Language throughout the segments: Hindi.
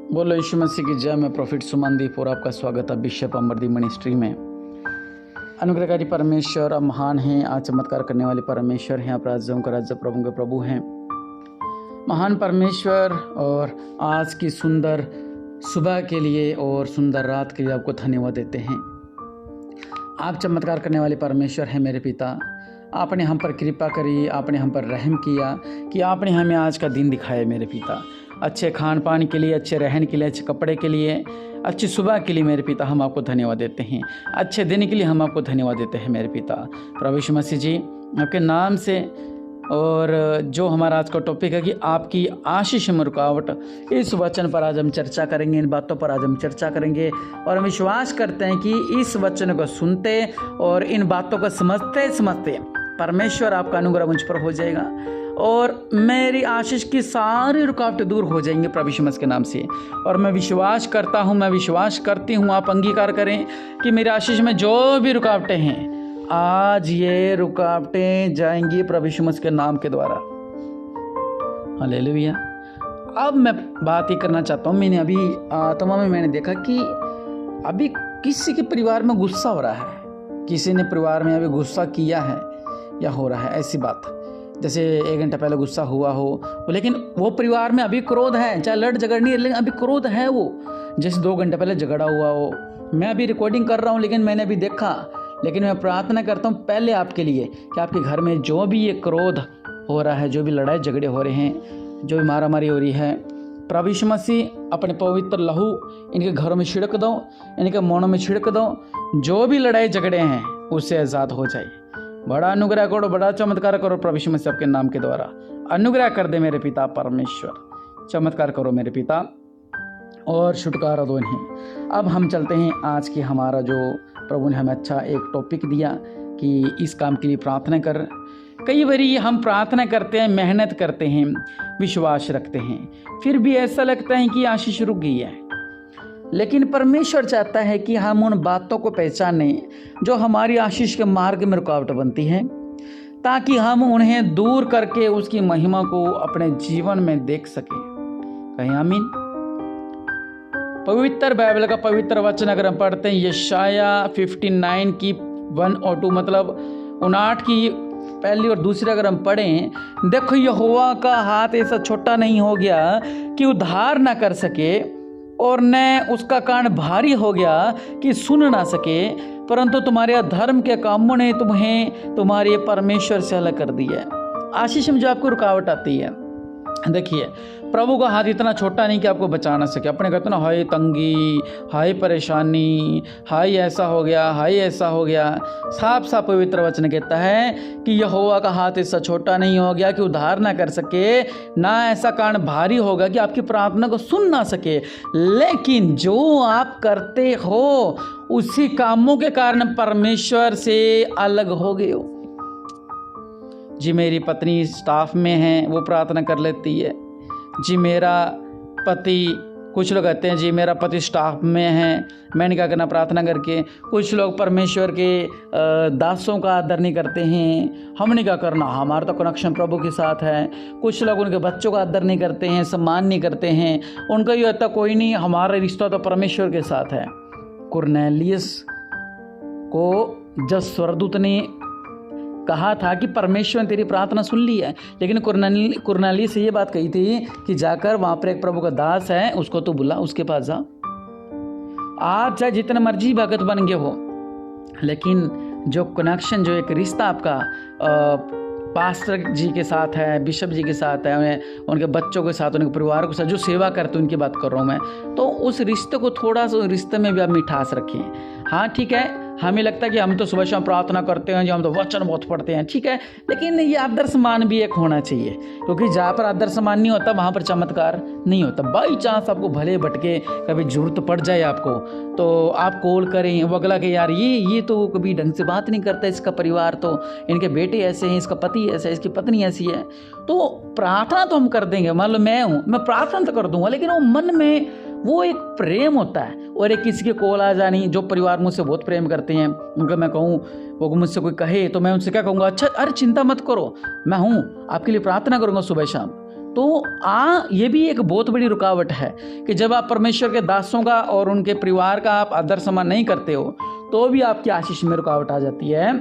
बोलो यीशु मसीह की जय। मैं प्रॉफिट सुमनदीप और आपका स्वागत है बिशप अमरदीप मिनिस्ट्री में। अनुग्रहकारी परमेश्वर अब महान हैं, आज चमत्कार करने वाले परमेश्वर हैं, आप राज्यों का राज्य प्रभु के प्रभु हैं। महान परमेश्वर, और आज की सुंदर सुबह के लिए और सुंदर रात के लिए आपको धन्यवाद देते हैं। आप चमत्कार करने वाले परमेश्वर हैं मेरे पिता। आपने हम पर कृपा करी, आपने हम पर रहम किया कि आपने हमें आज का दिन दिखाया मेरे पिता। अच्छे खान पान के लिए, अच्छे रहन के लिए, अच्छे कपड़े के लिए, अच्छी सुबह के लिए मेरे पिता हम आपको धन्यवाद देते हैं। अच्छे दिन के लिए हम आपको धन्यवाद देते हैं मेरे पिता। प्रभु यीशु मसीह जी आपके नाम से, और जो हमारा आज का टॉपिक है कि आपकी आशीष में रुकावट, इस वचन पर आज हम चर्चा करेंगे, इन बातों पर आज हम चर्चा करेंगे। और हम विश्वास करते हैं कि इस वचन को सुनते और इन बातों को समझते समझते परमेश्वर आपका अनुग्रह मुझ पर हो जाएगा और मेरी आशीष की सारी रुकावटें दूर हो जाएंगे प्रभु यीशु मसीह के नाम से। और मैं विश्वास करता हूँ, मैं विश्वास करती हूँ, आप अंगीकार करें कि मेरी आशीष में जो भी रुकावटें हैं, आज ये रुकावटें जाएंगी प्रभु यीशु मसीह के नाम के द्वारा। हालेलुया। अब मैं बात ये करना चाहता हूँ, मैंने अभी आत्मा में मैंने देखा कि अभी किसी के परिवार में गुस्सा हो रहा है, किसी ने परिवार में अभी गुस्सा किया है या हो रहा है। ऐसी बात जैसे 1 घंटा पहले गुस्सा हुआ हो, लेकिन वो परिवार में अभी क्रोध है, चाहे लड़ झगड़ नहीं है, लेकिन अभी क्रोध है। वो जैसे 2 घंटे पहले झगड़ा हुआ हो। मैं अभी रिकॉर्डिंग कर रहा हूँ, लेकिन मैंने अभी देखा। लेकिन मैं प्रार्थना करता हूँ पहले आपके लिए कि आपके घर में जो भी ये क्रोध हो रहा है, जो भी लड़ाई झगड़े हो रहे हैं, जो भी मारामारी हो रही है, प्रभु यीशु मसीह अपने पवित्र लहू इनके घरों में छिड़क दो, इनके मनों में छिड़क दो। जो भी लड़ाई झगड़े हैं उससे आज़ाद हो जाए। बड़ा अनुग्रह करो, बड़ा चमत्कार करो प्रभु यीशु मसीह आपके नाम के द्वारा। अनुग्रह कर दे मेरे पिता परमेश्वर, चमत्कार करो मेरे पिता और छुटकारा दो इन्हें। अब हम चलते हैं आज की हमारा जो प्रभु ने हमें अच्छा एक टॉपिक दिया कि इस काम के लिए प्रार्थना कर। कई बारी हम प्रार्थना करते हैं, मेहनत करते हैं, विश्वास रखते हैं, फिर भी ऐसा लगता है कि आशीष रुक गई है। लेकिन परमेश्वर चाहता है कि हम उन बातों को पहचानें जो हमारी आशीष के मार्ग में रुकावट बनती हैं, ताकि हम उन्हें दूर करके उसकी महिमा को अपने जीवन में देख सकें। कहीं आमीन। पवित्र बाइबल का पवित्र वचन अगर हम पढ़ते हैं, यशाया 59 की 1 और 2, मतलब 59 की पहली और दूसरी अगर हम पढ़ें, देखो यहोवा का हाथ ऐसा छोटा नहीं हो गया कि उद्धार ना कर सके, और न उसका कान भारी हो गया कि सुन ना सके, परंतु तुम्हारे अधर्म के कामों ने तुम्हें तुम्हारे परमेश्वर से अलग कर दिया है। आशीष में जो आपको रुकावट आती है, देखिए प्रभु का हाथ इतना छोटा नहीं कि आपको बचा ना सके। अपने कहते ना, हाय तंगी, हाय परेशानी, हाय ऐसा हो गया, हाय ऐसा हो गया। साफ साफ पवित्र वचन कहता है कि यहोवा का हाथ ऐसा छोटा नहीं हो गया कि उद्धार ना कर सके, ना ऐसा कान भारी होगा कि आपकी प्रार्थना को सुन ना सके। लेकिन जो आप करते हो उसी कामों के कारण परमेश्वर से अलग हो गए हो। जी मेरी पत्नी स्टाफ में है, वो प्रार्थना कर लेती है। जी मेरा पति, कुछ लोग कहते हैं जी मेरा पति स्टाफ में है, मैंने क्या करना प्रार्थना करके। कुछ लोग परमेश्वर के दासों का आदर नहीं करते हैं, हमने क्या करना, हमारा तो कनेक्शन प्रभु के साथ है। कुछ लोग उनके बच्चों का आदर नहीं करते हैं, सम्मान नहीं करते हैं, उनका ये होता कोई नहीं, हमारा रिश्ता तो परमेश्वर के साथ है। कुरनेलियस को जब स्वर्गदूत ने कहा था कि परमेश्वर ने तेरी प्रार्थना सुन ली है, लेकिन कुरनेलियस से ये बात कही थी कि जाकर वहाँ पर एक प्रभु का दास है, उसको तो बुला, उसके पास जा। आप चाहे जितने मर्जी भगत बन गए हो, लेकिन जो कनेक्शन, जो एक रिश्ता आपका पास्टर जी के साथ है, बिशप जी के साथ है, उनके बच्चों के साथ, उनके परिवार के साथ जो सेवा करते हैं उनकी बात कर रहा हूँ मैं, तो उस रिश्ते को थोड़ा सा, रिश्ते में भी आप मिठास रखिए। हाँ ठीक है, हमें लगता है कि हम तो सुबह शाम प्रार्थना करते हैं, जो हम तो वचन बहुत पढ़ते हैं, ठीक है, लेकिन ये आदर सम्मान भी एक होना चाहिए, क्योंकि जहाँ पर आदर सम्मान नहीं होता वहाँ पर चमत्कार नहीं होता। बाई चांस आपको भले भटके कभी जरूरत पड़ जाए आपको, तो आप कॉल करें, वो अगला के यार ये तो कभी ढंग से बात नहीं करता, इसका परिवार तो, इनके बेटे ऐसे हैं, इसका पति ऐसा है, इसकी पत्नी ऐसी है, तो प्रार्थना तो हम कर देंगे। मान लो मैं हूँ, मैं प्रार्थना तो कर दूंगा, लेकिन वो मन में वो एक प्रेम होता है। और एक किसी के कॉल आ जानी, जो परिवार मुझसे बहुत प्रेम करते हैं, उनका मैं कहूँ, वो मुझसे कोई कहे तो मैं उनसे क्या कहूँगा, अच्छा अरे चिंता मत करो, मैं हूँ, आपके लिए प्रार्थना करूँगा सुबह शाम। तो ये भी एक बहुत बड़ी रुकावट है कि जब आप परमेश्वर के दासों का और उनके परिवार का आप आदर सम्मान नहीं करते हो तो भी आपकी आशीष में रुकावट आ जाती है।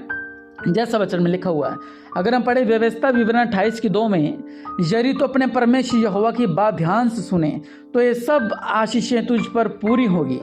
जैसा वचन में लिखा हुआ है, अगर हम पढ़े व्यवस्था विवरण 28:2 में, यदि तो अपने परमेश्वर यहोवा की बात ध्यान से सुने तो ये सब आशीषें तुझ पर पूरी होगी।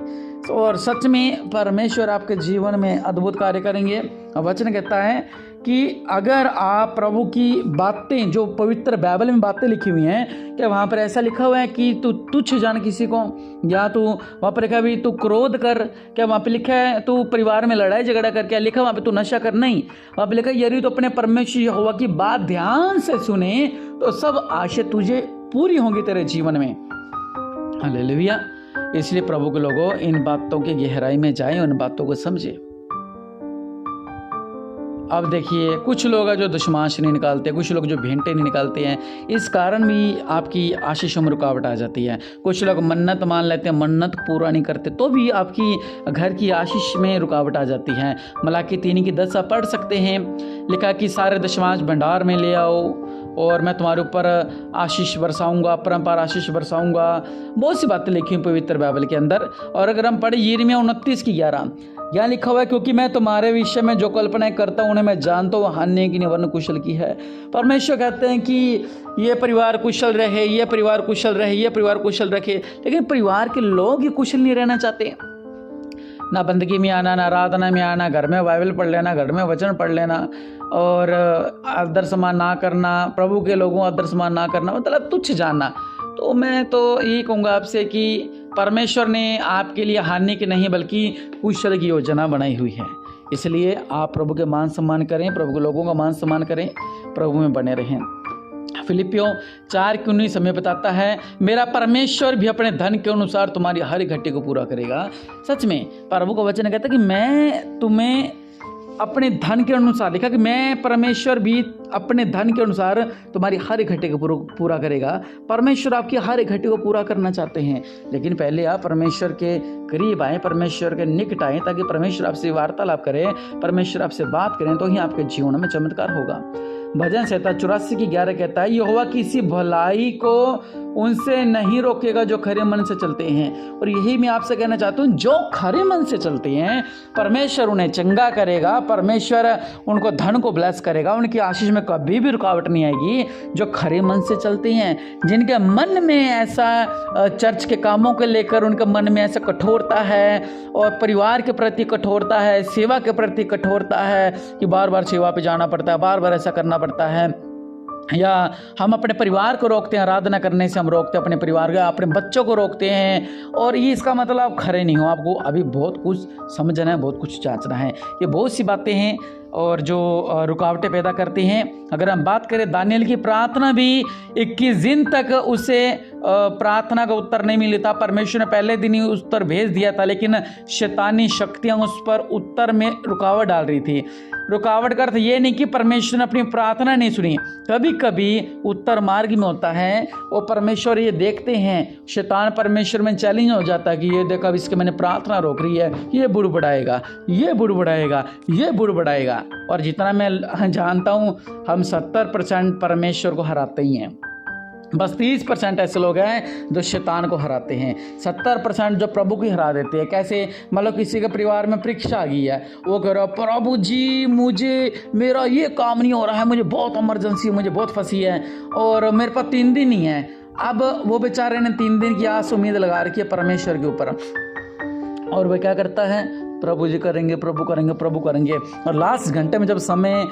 और सच में परमेश्वर आपके जीवन में अद्भुत कार्य करेंगे। वचन कहता है कि अगर आप प्रभु की बातें, जो पवित्र बाइबल में बातें लिखी हुई हैं, कि वहाँ पर ऐसा लिखा हुआ है कि तू तुच्छ जान किसी को, या तू वहाँ पर लिखा भी तू क्रोध कर, क्या वहाँ पे लिखा है तू परिवार में लड़ाई झगड़ा कर, क्या लिखा वहाँ पे तू नशा कर, नहीं, वहाँ पे लिखा यदि तो अपने परमेश्वर यहोवा की बात ध्यान से सुने तो सब आशा तुझे पूरी होंगी तेरे जीवन में। हालेलुया। इसलिए प्रभु के लोगों, इन बातों की गहराई में जाएं, उन बातों को समझें। अब देखिए, कुछ लोग हैं जो दशमांश नहीं निकालते, कुछ लोग जो भेंटे नहीं निकालते हैं, इस कारण भी आपकी आशीषों में रुकावट आ जाती है। कुछ लोग मन्नत मान लेते हैं, मन्नत पूरा नहीं करते तो भी आपकी घर की आशीष में रुकावट आ जाती है। मलाकी 3:10 आप पढ़ सकते हैं, लिखा कि सारे दशमांश भंडार में ले आओ और मैं तुम्हारे ऊपर आशीष बरसाऊंगा, परम्पार आशीष बरसाऊंगा। बहुत सी बातें लिखी हैं पवित्र बाइबल के अंदर। और अगर हम पढ़े यिर्मयाह 29:11, यहाँ लिखा हुआ है, क्योंकि मैं तुम्हारे विषय में जो कल्पनाएं करता हूँ उन्हें मैं जानता हूँ, हानि की निवर्ण कुशल की है। परमेश्वर कहते हैं कि ये परिवार कुशल रहे, ये परिवार कुशल रहे, ये परिवार कुशल रखे, लेकिन परिवार के लोग ये कुशल नहीं रहना चाहते। ना बंदगी में आना, ना आराधना में आना, घर में बाइबल पढ़ लेना, घर में वचन पढ़ लेना, और आदर सम्मान ना करना, प्रभु के लोगों आदर सम्मान ना करना, मतलब तुच्छ जानना। तो मैं तो यही कहूँगा आपसे कि परमेश्वर ने आपके लिए हानि की नहीं बल्कि कुशल की योजना बनाई हुई है। इसलिए आप प्रभु के मान सम्मान करें, प्रभु के लोगों का मान सम्मान करें, प्रभु में बने रहें। फिलिपियों 4:19 हमें बताता है, मेरा परमेश्वर भी अपने धन के अनुसार तुम्हारी हर घटी को पूरा करेगा। सच में प्रभु का वचन कहता है कि मैं तुम्हें अपने धन के अनुसार, लिखा कि मैं परमेश्वर भी अपने धन के अनुसार तुम्हारी हर इकट्ठे को पूरा करेगा। परमेश्वर आपकी हर इकट्ठे को पूरा करना चाहते हैं, लेकिन पहले आप परमेश्वर के करीब आएँ, परमेश्वर के निकट आएँ, ताकि परमेश्वर आपसे वार्तालाप करें, परमेश्वर आपसे बात करें, तो ही आपके जीवन में चमत्कार होगा। भजन संहिता 84:11 कहता है, यहोवा किसी भलाई को उनसे नहीं रोकेगा जो खरे मन से चलते हैं। और यही मैं आपसे कहना चाहता हूँ, जो खरे मन से चलते हैं परमेश्वर उन्हें चंगा करेगा, परमेश्वर उनको धन को ब्लेस करेगा, उनकी आशीष में कभी भी रुकावट नहीं आएगी। जो खरे मन से चलते हैं, जिनके मन में ऐसा चर्च के कामों को लेकर उनके मन में ऐसा कठोरता है, और परिवार के प्रति कठोरता है, सेवा के प्रति कठोरता है कि बार बार सेवा पे जाना पड़ता है, बार बार ऐसा करना पड़ता है, या हम अपने परिवार को रोकते हैं, आराधना करने से हम रोकते हैं अपने परिवार का, अपने बच्चों को रोकते हैं, और ये इसका मतलब आप खरे नहीं हो। आपको अभी बहुत कुछ समझना है, बहुत कुछ जांचना है। ये बहुत सी बातें हैं और जो रुकावटें पैदा करती हैं। अगर हम बात करें, दानियेल की प्रार्थना भी 21 दिन तक उसे प्रार्थना का उत्तर नहीं मिला था। परमेश्वर ने पहले दिन ही उत्तर भेज दिया था, लेकिन शैतानी शक्तियां उस पर उत्तर में रुकावट डाल रही थी। रुकावट का अर्थ ये नहीं कि परमेश्वर ने अपनी प्रार्थना नहीं सुनी, कभी कभी उत्तर मार्ग में होता है। वो परमेश्वर ये देखते हैं, शैतान परमेश्वर में चैलेंज हो जाता है कि ये देखा, अब इसके मैंने प्रार्थना रोक रही है, ये बुड़बुड़ाएगा, ये बुड़बुड़ाएगा, ये बुड़बुड़ाएगा। और जितना मैं जानता हूँ, हम 70% परमेश्वर को हराते ही हैं। बस 30% ऐसे लोग हैं जो शैतान को हराते हैं, 70% जो प्रभु को हरा देते हैं। कैसे? मतलब किसी के परिवार में परीक्षा आ गई है, वो कह रहा है, प्रभु जी मुझे मेरा ये काम नहीं हो रहा है, मुझे बहुत इमरजेंसी है, मुझे बहुत फंसी है, और मेरे पास 3 दिन ही है। अब वो बेचारे ने 3 दिन की आस उम्मीद लगा रखी है परमेश्वर के ऊपर, और वह क्या करता है, प्रभु जी करेंगे, प्रभु करेंगे, प्रभु करेंगे, और लास्ट घंटे में जब समय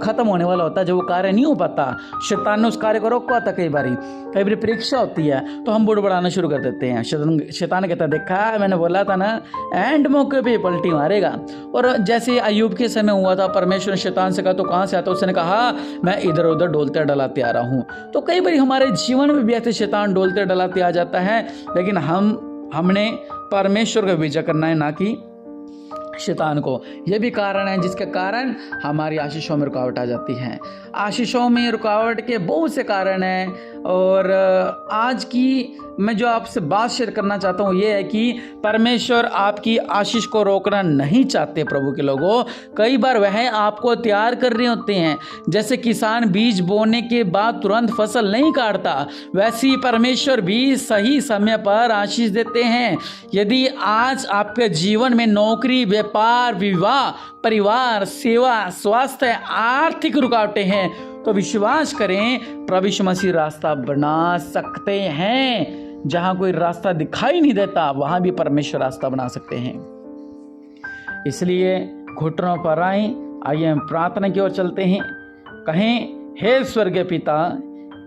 खत्म होने वाला होता है, जब वो कार्य नहीं हो पाता, शैतान ने उस कार्य को रोका था। कई बार परीक्षा होती है तो हम बुड़बड़ाना शुरू कर देते हैं। शैतान कहता है, देखा मैंने बोला था ना, एंड मौके पे पलटी मारेगा। और जैसे अय्यूब के समय हुआ था, परमेश्वर ने शैतान से कहा, तो कहाँ से आता? उसने कहा, मैं इधर उधर डोलते डलाते आ रहा हूँ। तो कई बार हमारे जीवन में भी ऐसे शैतान डोलते डलाते आ जाता है, लेकिन हमने परमेश्वर का विजय करना है, ना कि शैतान को। यह भी कारण है जिसके कारण हमारी आशीषों में रुकावट आ जाती है। आशीषों में रुकावट के बहुत से कारण हैं। और आज की मैं जो आपसे बात शेयर करना चाहता हूँ ये है कि परमेश्वर आपकी आशीष को रोकना नहीं चाहते। प्रभु के लोगों, कई बार वह आपको तैयार कर रहे होते हैं। जैसे किसान बीज बोने के बाद तुरंत फसल नहीं काटता, वैसे ही परमेश्वर भी सही समय पर आशीष देते हैं। यदि आज आपके जीवन में नौकरी, व्यापार, विवाह, परिवार, सेवा, स्वास्थ्य, आर्थिक रुकावटें हैं तो विश्वास करें, प्रभु यीशु मसीह रास्ता बना सकते हैं। जहां कोई रास्ता दिखाई नहीं देता वहां भी परमेश्वर रास्ता बना सकते हैं। इसलिए घुटनों पर आइए हम प्रार्थना की ओर चलते हैं। कहें, हे स्वर्गीय पिता,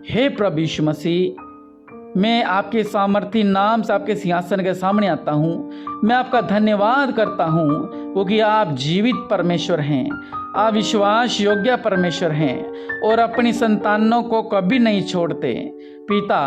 हे प्रभु यीशु मसीह, मैं आपके सामर्थी नाम से आपके सिंहासन के सामने आता हूँ। मैं आपका धन्यवाद करता हूँ क्योंकि आप जीवित परमेश्वर हैं, आप विश्वास योग्य परमेश्वर हैं और अपनी संतानों को कभी नहीं छोड़ते। पिता,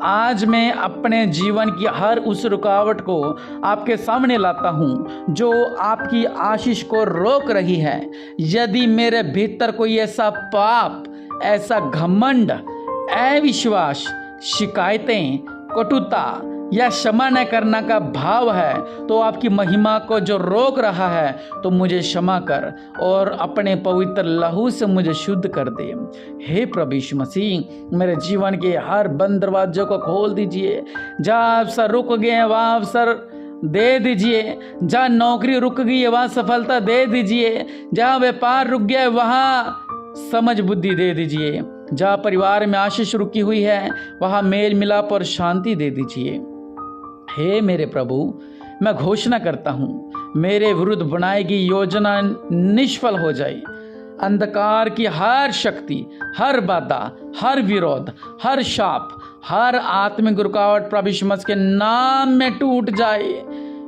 आज मैं अपने जीवन की हर उस रुकावट को आपके सामने लाता हूँ जो आपकी आशीष को रोक रही है। यदि मेरे भीतर कोई ऐसा पाप, ऐसा घमंड, अविश्वास, शिकायतें, कटुता या क्षमा न करना का भाव है तो आपकी महिमा को जो रोक रहा है तो मुझे क्षमा कर और अपने पवित्र लहू से मुझे शुद्ध कर दे। हे प्रभु यीशु मसीह, मेरे जीवन के हर बंद दरवाजों को खोल दीजिए। जहाँ अवसर रुक गए हैं वहाँ अवसर दे दीजिए। जहाँ नौकरी रुक गई है वहाँ सफलता दे दीजिए। जहाँ व्यापार रुक गया है वहाँ समझ बुद्धि दे दीजिए। जहाँ परिवार में आशीष रुकी हुई है वहाँ मेल मिलाप और शांति दे दीजिए। हे मेरे प्रभु, मैं घोषणा करता हूँ, मेरे विरुद्ध बनाई गई योजना निष्फल हो जाए। अंधकार की हर शक्ति, हर बाधा, हर विरोध, हर शाप, हर आत्मिक रुकावट प्रभु यीशु मसीह के नाम में टूट जाए।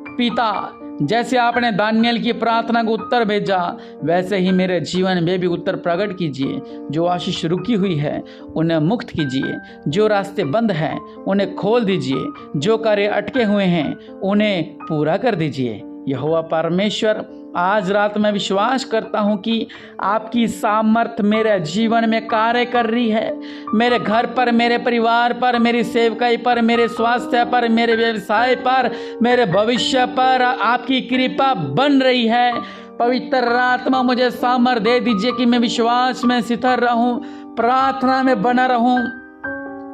पिता, जैसे आपने दानियल की प्रार्थना को उत्तर भेजा वैसे ही मेरे जीवन में भी उत्तर प्रकट कीजिए। जो आशीष रुकी हुई है उन्हें मुक्त कीजिए, जो रास्ते बंद हैं उन्हें खोल दीजिए, जो कार्य अटके हुए हैं उन्हें पूरा कर दीजिए। यहोवा परमेश्वर, आज रात मैं विश्वास करता हूँ कि आपकी सामर्थ्य मेरे जीवन में कार्य कर रही है। मेरे घर पर, मेरे परिवार पर, मेरी सेवकाई पर, मेरे स्वास्थ्य पर, मेरे व्यवसाय पर, मेरे भविष्य पर आपकी कृपा बन रही है। पवित्र आत्मा मुझे सामर्थ्य दे दीजिए कि मैं विश्वास में स्थिर रहूं, प्रार्थना में बना रहूं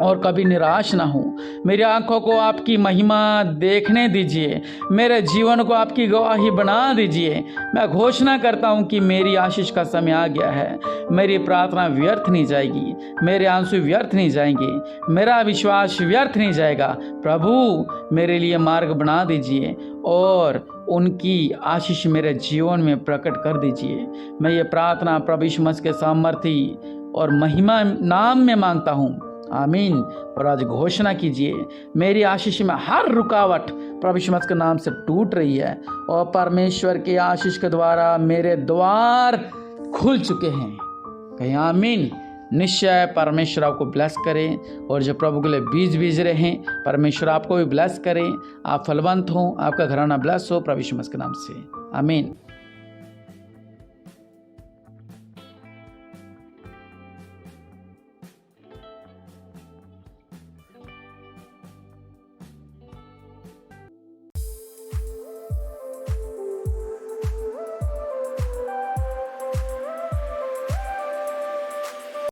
और कभी निराश ना हूँ। मेरी आंखों को आपकी महिमा देखने दीजिए, मेरे जीवन को आपकी गवाही बना दीजिए। मैं घोषणा करता हूँ कि मेरी आशीष का समय आ गया है। मेरी प्रार्थना व्यर्थ नहीं जाएगी, मेरे आंसू व्यर्थ नहीं जाएंगे, मेरा विश्वास व्यर्थ नहीं जाएगा। प्रभु, मेरे लिए मार्ग बना दीजिए और उनकी आशीष मेरे जीवन में प्रकट कर दीजिए। मैं ये प्रार्थना प्रभु यीशु मसीह के सामर्थी और महिमा नाम में मांगता हूँ, आमीन। और आज घोषणा कीजिए, मेरी आशीष में हर रुकावट प्रभु यीशु मसीह के नाम से टूट रही है और परमेश्वर के आशीष के द्वारा मेरे द्वार खुल चुके हैं। कहीं आमीन। निश्चय परमेश्वर आपको ब्लेस करें और जो प्रभु के लिए बीज रहे हैं परमेश्वर आपको भी ब्लेस करें। आप फलवंत हों, आपका घराना ब्लेस हो प्रभु यीशु मसीह के नाम से, आमीन।